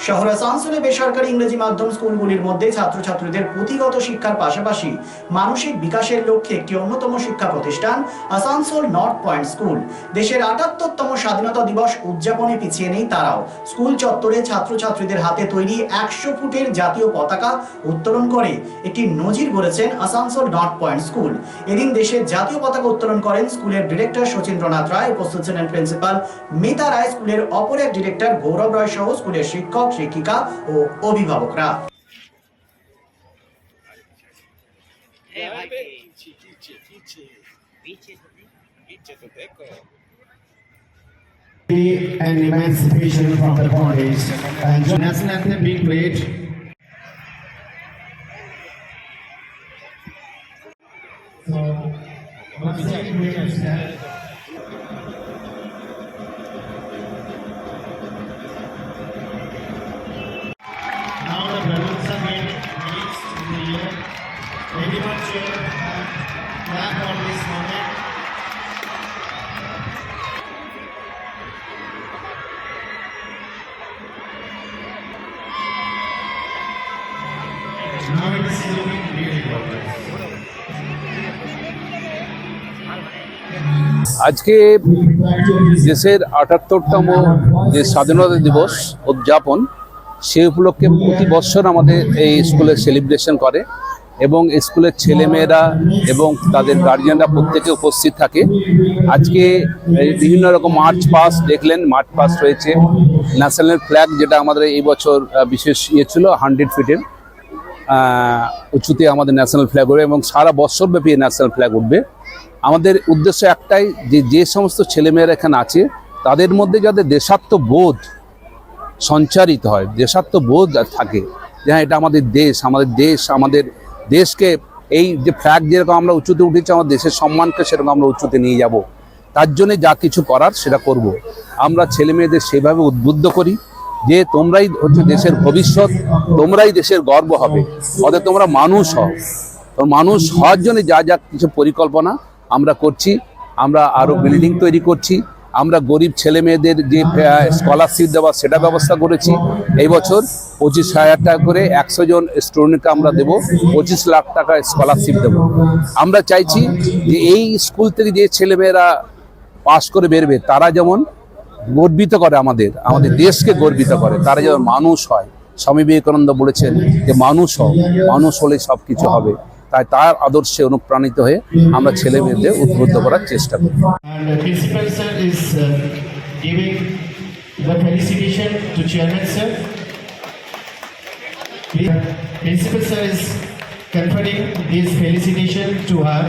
শহর আসানসোলে বেসরকারি ইংরেজি মাধ্যম স্কুলগুলির মধ্যে ছাত্রছাত্রীদের পুঁথিগত শিক্ষার পাশাপাশি মানসিক বিকাশের লক্ষ্যে একটি অন্যতম শিক্ষা প্রতিষ্ঠান আসানসোল নর্থ পয়েন্ট স্কুল। দেশের ৭৮তম স্বাধীনতা দিবস উদযাপনে পিছিয়ে নেই তারাও। স্কুল চত্বরে ছাত্রছাত্রীদের হাতে তৈরি ১০০ ফুটের জাতীয় পতাকা উত্তোলন করে একটি নজির গড়েছেন আসানসোল নর্থ পয়েন্ট স্কুল। এদিন দেশের জাতীয় পতাকা উত্তোলন করেন স্কুলের ডিরেক্টর শচীন্দ্রনাথ রায়, উপস্থিত ছিলেন প্রিন্সিপাল মিতা রায়, স্কুলের অপর এক ডিরেক্টর গৌরব রায় সহ স্কুলের শিক্ষক, শিক্ষিকা ও অভিভাবকরা। And emancipation from the bondage and national anthem being played. So once again we can stand. Now the balloons are being released in the air. Everyone should clap on this moment. Now it is looking really good. আজকে দেশের ৭৮তম যে স্বাধীনতা দিবস উদযাপন, সেই উপলক্ষে প্রতি বছর আমাদের এই স্কুলে সেলিব্রেশন করে এবং স্কুলের ছেলেমেয়েরা এবং তাদের গার্জিয়ানরা প্রত্যেকে উপস্থিত থাকে। আজকে বিভিন্ন রকম মার্চ পাস্ট দেখলেন, মার্চ পাস্ট হয়েছে, ন্যাশনাল ফ্ল্যাগ যেটা আমাদের এই বছর বিশেষ ছিল 100 ফিটের উঁচুতে আমাদের ন্যাশনাল ফ্ল্যাগ উঠবে এবং সারা বছরব্যাপী ন্যাশনাল ফ্ল্যাগ উঠবে। আমাদের উদ্দেশ্য একটাই, যে সমস্ত ছেলেমেয়েরা এখানে আছে তাদের মধ্যে যাতে দেশাত্মবোধ সঞ্চারিত হয়, দেশাত্মবোধ থাকে, যে হ্যাঁ এটা আমাদের দেশ, আমাদের দেশকে এই যে ফ্ল্যাগ যেরকম আমরা উঁচুতে উঠেছি, আমার দেশের সম্মানকে সেরকম আমরা উঁচুতে নিয়ে যাব। তার জন্যে যা কিছু করার সেটা করব। আমরা ছেলেমেয়েদের সেভাবে উদ্বুদ্ধ করি যে তোমরাই হচ্ছে দেশের ভবিষ্যৎ, তোমরাই দেশের গর্ব হবে, অতএব তোমরা মানুষ হও। মানুষ হওয়ার জন্য যা যা কিছু পরিকল্পনা আমরা করছি, আমরা আরও বিল্ডিং তৈরি করছি, আমরা গরিব ছেলে মেয়েদের যে স্কলারশিপ দেওয়া সেটা ব্যবস্থা করেছি। এই বছর 25,000 টাকা করে 100 জন স্টুডেন্টকে আমরা দেবো, 25 লাখ টাকা স্কলারশিপ দেবো। আমরা চাইছি যে এই স্কুল থেকে যে ছেলেমেয়েরা পাশ করে বেরবে তারা যেমন গর্বিত করে, আমাদের দেশকে গর্বিত করে, তারা যেন মানুষ হয়। স্বামী বিবেকানন্দ বলেছেন যে মানুষ হও, মানুষ হলে সব কিছু হবে। তাই তার আদর্শে অনুপ্রাণিত হয়ে আমরা ছেলে মেয়েদের উদ্বুদ্ধ করার চেষ্টা করি। And the principal sir is giving the felicitation to chairman sir. Principal sir is conferring this felicitation to her.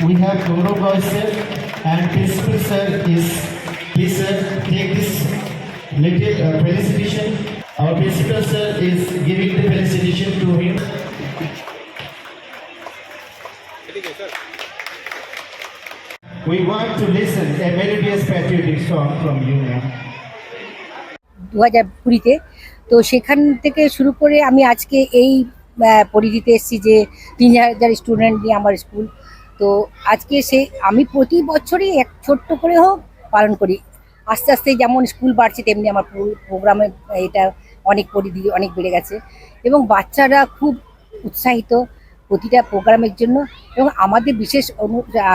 We have Gaurav Roy sir and principal sir is, please sir take this little felicitation. Our principal sir is giving the felicitation to him. We want to listen a melodious patriotic song from you now. 2020-তে তো সেখান থেকে শুরু করে আমি আজকে এই পরিধিতে এসেছি যে 3000 স্টুডেন্ট নিয়ে আমার স্কুল। তো আজকে আমি প্রতি বছরই এক ছোট্ট করে হোক পালন করি। আস্তে আস্তে যেমন স্কুল বাড়ছে তেমনি আমার প্রোগ্রামে এটা অনেক পরিধি অনেক বেড়ে গেছে এবং বাচ্চারা খুব উৎসাহিত প্রতিটা প্রোগ্রামের জন্য। এবং আমাদের বিশেষ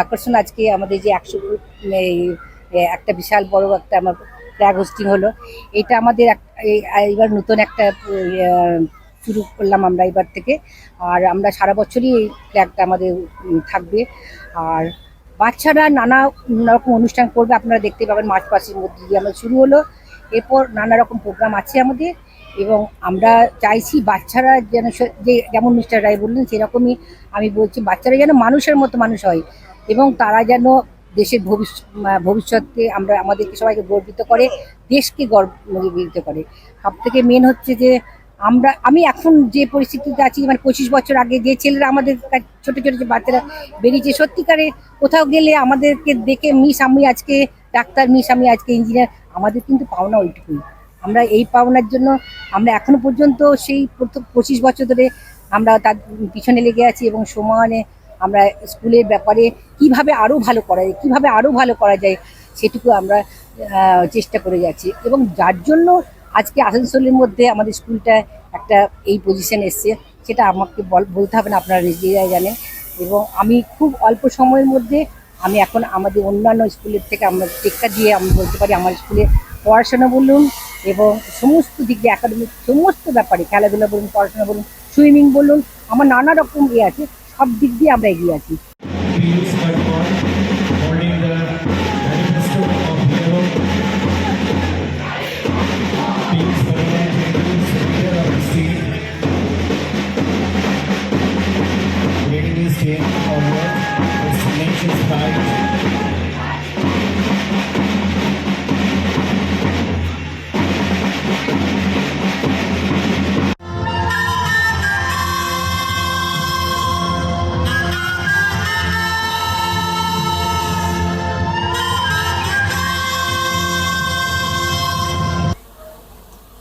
আকর্ষণ আজকে আমাদের যে 100 ফুট একটা বিশাল বড় একটা আমার ফ্ল্যাগ হোস্টিং হলো। এটা আমাদের এবার নতুন একটা শুরু করলাম আমরা এবার থেকে। আর আমরা সারা বছরই এই ফ্ল্যাগটা আমাদের থাকবে। আর বাচ্চারা নানা রকম অনুষ্ঠান করবে, আপনারা দেখতে পাবেন। মার্চ পাস্টের মধ্যে দিয়ে আমাদের শুরু হলো, এরপর নানা রকম প্রোগ্রাম আছে আমাদের। এবং আমরা চাইছি বাচ্চারা যেন যেমন মিস্টার রায় বললেন সেরকমই আমি বলছি, বাচ্চারা যেন মানুষের মতো মানুষ হয় এবং তারা যেন দেশের ভবিষ্যতে আমাদেরকে সবাইকে গর্বিত করে, দেশকে গর্বিত করে। সব থেকে মেন হচ্ছে যে আমি এখন যে পরিস্থিতিতে আছি, মানে 25 বছর আগে যে ছেলেরা আমাদের ছোট ছোট যে বাচ্চারা বেরিয়েছে, সত্যিকারে কোথাও গেলে আমাদেরকে দেখে মিস আমি আজকে ডাক্তার, মিস আমি আজকে ইঞ্জিনিয়ার, আমাদের কিন্তু পাওনা ওইটুকুই। আমরা এই পাওনার জন্য আমরা এখনো পর্যন্ত সেই 25 বছর ধরে আমরা তার পিছনে লেগে আছি এবং সমানে আমরা স্কুলের ব্যাপারে কিভাবে আরও ভালো করা যায় সেটুকু আমরা চেষ্টা করে যাচ্ছি। এবং যার জন্য আজকে আসানসোলের মধ্যে আমাদের স্কুলটা একটা এই পজিশন এসছে, সেটা আমাকে বলতে হবে না, আপনারা নিজেরাই জানেন। এবং আমি খুব অল্প সময়ের মধ্যে আমি এখন আমাদের অন্যান্য স্কুলের থেকে আমরা টেক্কা দিয়ে আমি বলতে পারি আমার স্কুলে পড়াশোনা বলুন এবং সমস্ত দিক দিয়ে একাডেমিক সমস্ত ব্যাপারে, খেলাধুলা বলুন, পড়াশোনা বলুন, সুইমিং বলুন, আমার নানা রকম আছে, সব দিক দিয়ে আমরা এগিয়ে আছি।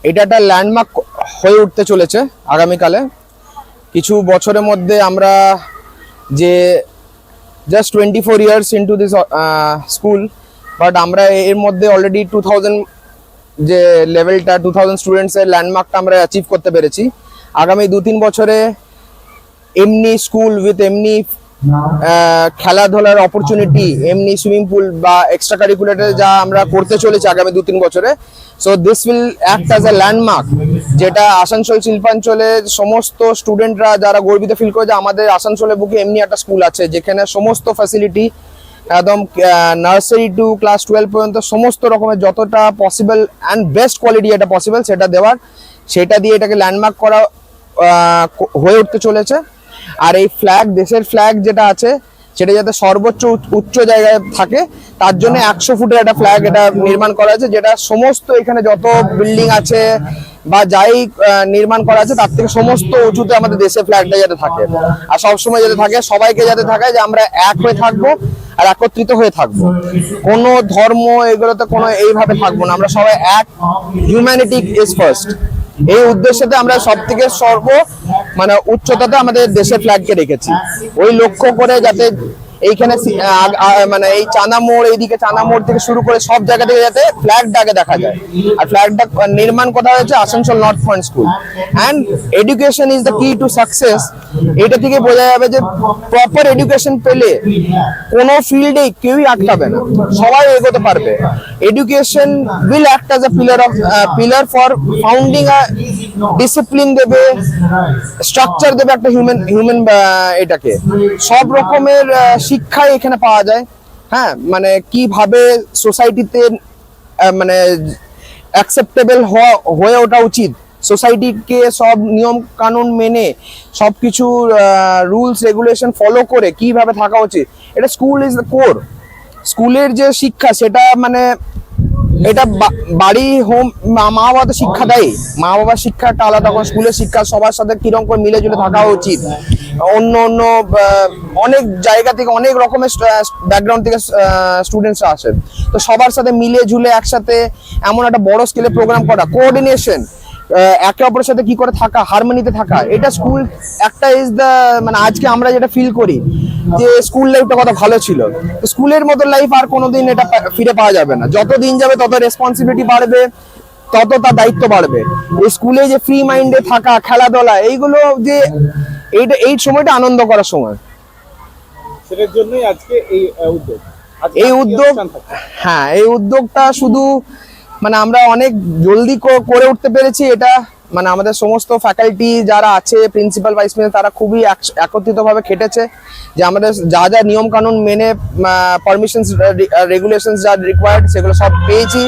এটা একটা ল্যান্ডমার্ক হয়ে উঠতে চলেছে আগামীকালে। কিছু বছরের মধ্যে আমরা যে just 24 years into this school, but আমরা এর মধ্যে অলরেডি 2000 যে লেভেলটা 2000 স্টুডেন্টসের ল্যান্ডমার্কটা আমরা অ্যাচিভ করতে পেরেছি। আগামী 2-3 বছরে এমনি স্কুল উইথ এমনি খেলাধুলার অপরচুনিটি, এমনি সুইমিং পুল বা এক্সট্রা কারিকুলার যা আমরা করতে চলেছি আগামী 2-3 বছরে, so this will act as a landmark, যেটা আসানসোল শিল্পাঞ্চলের সমস্ত স্টুডেন্টরা যারা গর্বিত ফিল করে যে আমাদের আসানসোলের বুকে এমনি একটা স্কুল আছে যেখানে সমস্ত ফ্যাসিলিটি একদম নার্সারি টু ক্লাস 12 পর্যন্ত সমস্ত রকমের যতটা পসিবল অ্যান্ড বেস্ট কোয়ালিটি এটা পসিবল সেটা দেওয়ার, সেটা দিয়ে এটাকে ল্যান্ডমার্ক করা হয়ে উঠতে চলেছে। আর এই ফ্ল্যাগ, দেশের ফ্ল্যাগ যেটা আছে সেটা যাতে সর্বোচ্চ উচ্চ জায়গায় থাকে তার জন্য 100 ফুটের একটা ফ্ল্যাগ এটা নির্মাণ করা আছে, যেটা সমস্ত এখানে যত বিল্ডিং আছে বা যাই নির্মাণ করা আছে তার থেকে সমস্ত উঁচুতে আমাদের দেশের ফ্ল্যাগটা যাতে থাকে আর সবসময় যাতে থাকে, সবাইকে যাতে থাকে যে আমরা এক হয়ে থাকবো আর একত্রিত হয়ে থাকবো, কোনো ধর্ম এগুলোতে কোনো এইভাবে থাকবো না, আমরা সবাই এক, হিউম্যানিটি ইজ ফার্স্ট। এই উদ্দেশ্যে আমরা সব থেকে মানে উচ্চতাতে আমাদের দেশের ফ্ল্যাগকে রেখেছি, ওই লক্ষ্য করে যাতে এইখানে মানে এই চাঁদা মোড়, এইদিকে চাঁদা মোড় থেকে শুরু করে সব জায়গা থেকে যাতে ফ্ল্যাগটাকে দেখা যায়। আর ফ্ল্যাগটা নির্মাণ করা হয়েছে Asansol north point school. And education is the কি টু সাকসেস, এটা থেকে বোঝা যাবে যে প্রপার এডুকেশন পেলে কোনো ফিল্ডে কেউই আটকাবে না, সবাই এগোতে পারবে। Education will act as a pillar for founding a discipline দেবে, স্ট্রাকচার দেবে একটা হিউম্যান এটাকে, সব রকমের শিক্ষাই এখানে পাওয়া যায়। হ্যাঁ, মানে কিভাবে সোসাইটিতে মানে অ্যাকসেপ্টেবল হয়ে ওঠা উচিত, সোসাইটিকে সব নিয়ম কানুন মেনে সবকিছু রুলস রেগুলেশন ফলো করে কিভাবে থাকা উচিত, এটা স্কুল ইজ দ্য কোর। স্কুলের যে শিক্ষা সেটা মানে এটা বাড়ি হোম মা বাবা তো শিক্ষা দেয়, মা বাবার শিক্ষা একটা আলাদা, স্কুলের শিক্ষা সবার সাথে কিরকম করে মিলে ঝুলে থাকা উচিত। অন্য অনেক জায়গা থেকে অনেক রকমের ব্যাকগ্রাউন্ড থেকে স্টুডেন্টসরা আসে, তো সবার সাথে মিলে ঝুলে একসাথে এমন একটা বড় স্কেলে প্রোগ্রাম করা, কোঅর্ডিনেশন, একে অপরের সাথে কি করে থাকা, হারমোনিতে থাকা, এটা স্কুল একটা ইজ দ্য মানে আজকে আমরা যেটা ফিল করি যে স্কুল লাইফটা কত ভালো ছিল, স্কুলের মতো লাইফ আর কোনোদিন এটা ফিরে পাওয়া যাবে না। যত দিন যাবে তত রেসপন্সিবিলিটি বাড়বে, তত তার দায়িত্ব বাড়বে। এই স্কুলে যে ফ্রি মাইন্ডে থাকা, খেলাধুলা, এইগুলো যে এই সময়টা আনন্দ করার সময়, সেটার জন্যই আজকে এই উদ্যোগ। হ্যাঁ, এই উদ্যোগটা শুধু মানে আমরা অনেক জলদি করে উঠতে পেরেছি, এটা মানে আমাদের সমস্ত ফ্যাকাল্টি যারা আছে, প্রিন্সিপাল ভাইস প্রিন্সিপাল, তারা খুবই একত্রিতভাবে খেটেছে যে আমাদের যা যা নিয়ম কানুন মেনে পারমিশনস রেগুলেশনস যা রিকোয়ার্ড সেগুলো সব পেয়েছি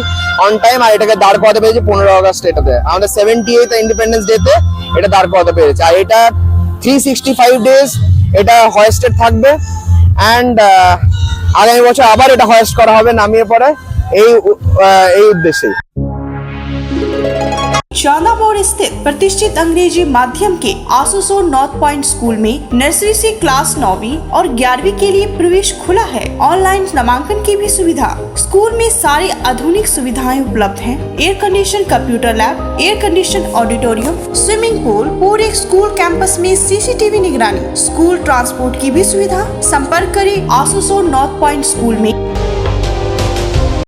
অন টাইম, আর এটাকে দাঁড় করাতে পেরেছি 15 আগস্ট এটাতে, আমাদের 78th ইন্ডিপেন্ডেন্স ডেতে এটা দাঁড় করাতে পেরেছি। আর এটা 365 ডেজ এটা হয়েস্টেড থাকবে, অ্যান্ড আগামী বছর আবার এটা হয়েস্ট করা হবে নামিয়ে পড়ে এই उद्देश्य। चांदा मोड़ स्थित प्रतिष्ठित अंग्रेजी माध्यम के आसुसोल नॉर्थ पॉइंट स्कूल में नर्सरी से क्लास 9वीं और 11वीं के लिए प्रवेश खुला है। ऑनलाइन नामांकन की भी सुविधा। स्कूल में सारी आधुनिक सुविधाएं उपलब्ध हैं। Air condition computer lab, air condition auditorium, swimming pool, पूरे स्कूल कैंपस में सीसीटीवी निगरानी, स्कूल ट्रांसपोर्ट की भी सुविधा। संपर्क करें आसुसोल नॉर्थ पॉइंट स्कूल में